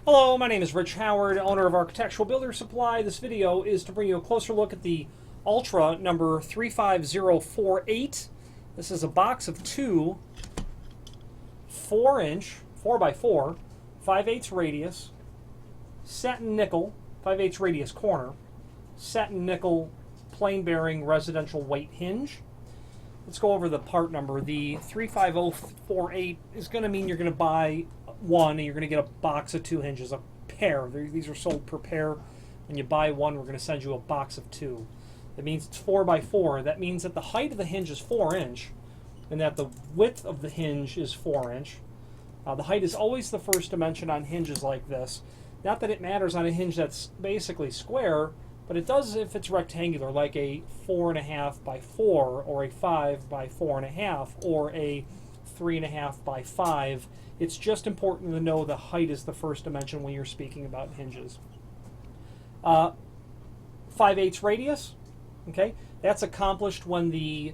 Hello, my name is Rich Howard, owner of Architectural Builder Supply. This video is to bring you a closer look at the Ultra number 35048. This is a box of two 4-inch, 4x4, 5/8 radius, satin nickel, 5/8 radius corner, satin nickel plain bearing residential weight hinge. Let's go over the part number. The 35048 is going to mean you're going to buy one and you're going to get a box of two hinges, a pair. These are sold per pair. When you buy one, we're going to send you a box of two. That means it's 4x4. That means that the height of the hinge is 4-inch and that the width of the hinge is 4-inch. The height is always the first dimension on hinges like this. Not that it matters on a hinge that's basically square, but it does if it's rectangular, like a 4.5 by 4, or a 5 by 4.5, or a 3.5 by 5. It's just important to know the height is the first dimension when you're speaking about hinges. 5/8 radius, okay? That's accomplished when the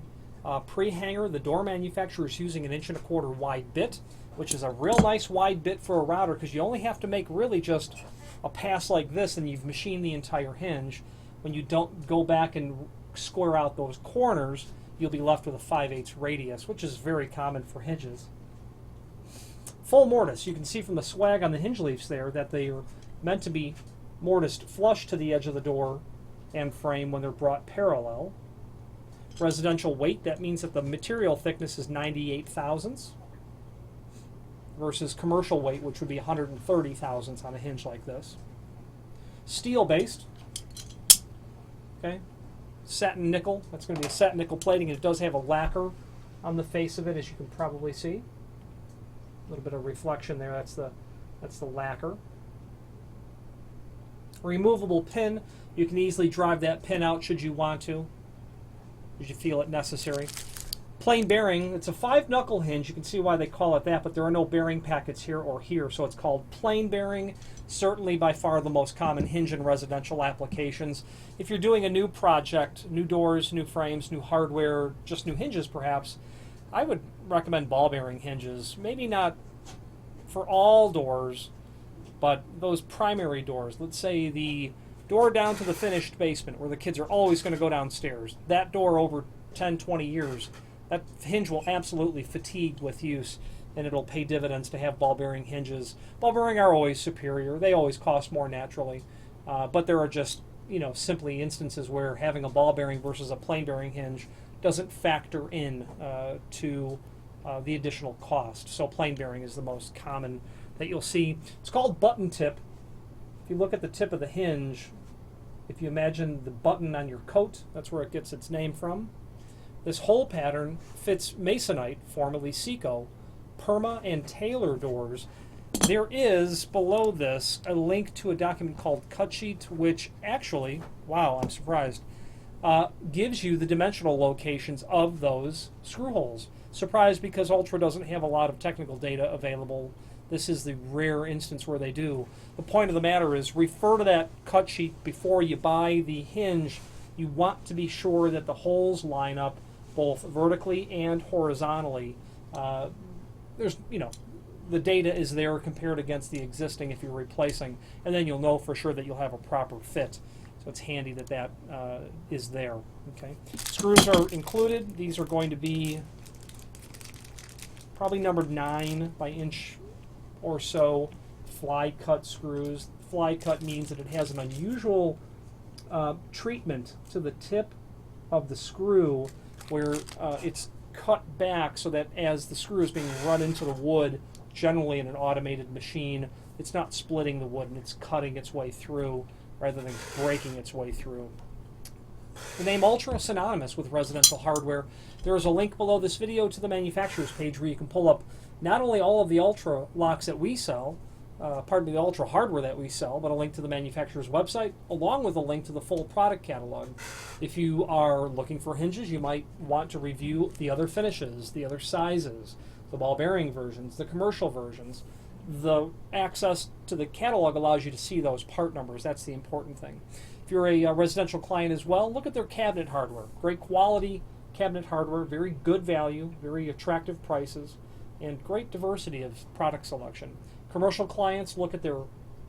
pre-hanger, the door manufacturer, is using an 1.25" wide bit, which is a real nice wide bit for a router because you only have to make really just a pass like this and you've machined the entire hinge. When you don't go back and square out those corners, you'll be left with a 5/8 radius, which is very common for hinges. Full mortise. You can see from the swag on the hinge leaves there that they are meant to be mortised flush to the edge of the door and frame when they're brought parallel. Residential weight, that means that the material thickness is 98 thousandths versus commercial weight, which would be 130 thousandths on a hinge like this. Steel based, okay. Satin nickel, that's going to be a satin nickel plating, and it does have a lacquer on the face of it, as you can probably see. A little bit of reflection there, that's the lacquer. Removable pin, you can easily drive that pin out should you want to, should you feel it necessary. Plain bearing, it's a 5-knuckle hinge. You can see why they call it that, but there are no bearing packets here or here, so it's called plain bearing. Certainly by far the most common hinge in residential applications. If you're doing a new project, new doors, new frames, new hardware, just new hinges perhaps, I would recommend ball bearing hinges. Maybe not for all doors, but those primary doors. Let's say the door down to the finished basement where the kids are always going to go downstairs. That door over 10, 20 years, that hinge will absolutely fatigue with use, and it'll pay dividends to have ball bearing hinges. Ball bearing are always superior. They always cost more naturally, but there are just, simply instances where having a ball bearing versus a plain bearing hinge doesn't factor in to the additional cost. So plain bearing is the most common that you'll see. It's called button tip. If you look at the tip of the hinge, if you imagine the button on your coat, that's where it gets its name from. This hole pattern fits Masonite, formerly Seco, Perma, and Taylor doors. There is, below this, a link to a document called Cut Sheet, which actually, wow, I'm surprised, gives you the dimensional locations of those screw holes. Surprised because Ultra doesn't have a lot of technical data available. This is the rare instance where they do. The point of the matter is refer to that cut sheet before you buy the hinge. You want to be sure that the holes line up both vertically and horizontally. There's, the data is there compared against the existing if you're replacing, and then you'll know for sure that you'll have a proper fit. So it's handy that that is there. Okay, screws are included. These are going to be probably numbered 9 by inch or so fly cut screws. Fly cut means that it has an unusual treatment to the tip of the screw where it's cut back so that as the screw is being run into the wood, generally in an automated machine, it's not splitting the wood and it's cutting its way through rather than breaking its way through. The name Ultra is synonymous with residential hardware. There is a link below this video to the manufacturer's page where you can pull up not only all of the Ultra locks that we sell, the Ultra hardware that we sell, but a link to the manufacturer's website, along with a link to the full product catalog. If you are looking for hinges, you might want to review the other finishes, the other sizes, the ball bearing versions, the commercial versions. The access to the catalog allows you to see those part numbers. That's the important thing. If you're a residential client as well, look at their cabinet hardware. Great quality cabinet hardware, very good value, very attractive prices, and great diversity of product selection. Commercial clients, look at their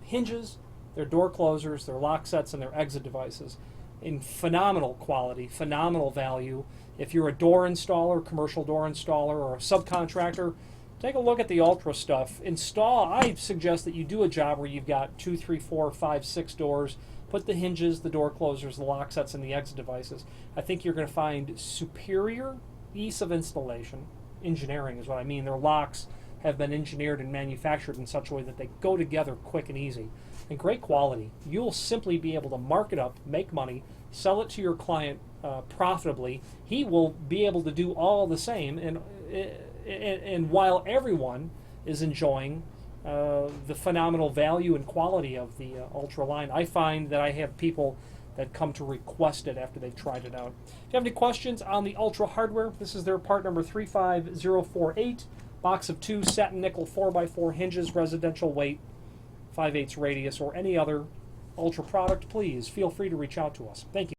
hinges, their door closers, their lock sets, and their exit devices in phenomenal quality, phenomenal value. If you're a door installer, commercial door installer, or a subcontractor, take a look at the Ultra stuff. I suggest that you do a job where you've got 2, 3, 4, 5, 6 doors. Put the hinges, the door closers, the lock sets, and the exit devices. I think you're going to find superior ease of installation. Engineering is what I mean. Their locks have been engineered and manufactured in such a way that they go together quick and easy. And great quality. You'll simply be able to mark it up, make money, sell it to your client profitably. He will be able to do all the same, and while everyone is enjoying the phenomenal value and quality of the Ultra line, I find that I have people that come to request it after they've tried it out. If you have any questions on the Ultra hardware, this is their part number 35048, box of 2 satin nickel 4x4 hinges, residential weight, 5/8 radius, or any other Ultra product. Please feel free to reach out to us. Thank you.